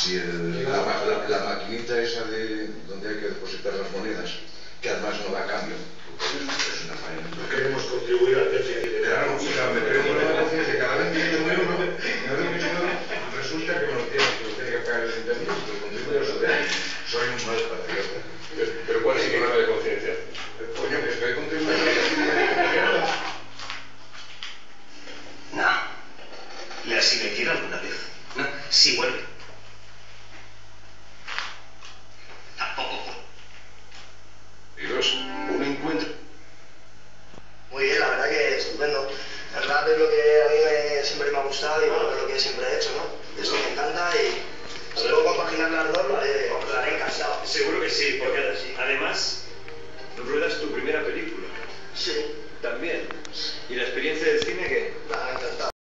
si la maquinita esa de donde hay que depositar las monedas, que además no da cambio, es una faena. No queremos contribuir al déficit de Claro, me creo una conciencia, cada vez que tengo uno, resulta que me lo tiene que pagar el ayuntamiento, que contribuye a su déficit. Soy un mal patriota. Pero ¿cuál es el problema de conciencia? Coño, que estoy contribuyendo al déficit. No. ¿Le has ido a Ikea alguna vez? No. Sí, vuelve. Tampoco. Y dos, un encuentro. Muy bien, la verdad que estupendo. El rap es lo que a mí siempre me ha gustado y bueno, es lo que siempre he hecho, ¿no? Esto me encanta y si puedo compaginar las dos, lo haré encantado. Seguro que sí, porque además ruedas tu primera película. Sí. También. ¿Y la experiencia del cine qué? Nada, encantado.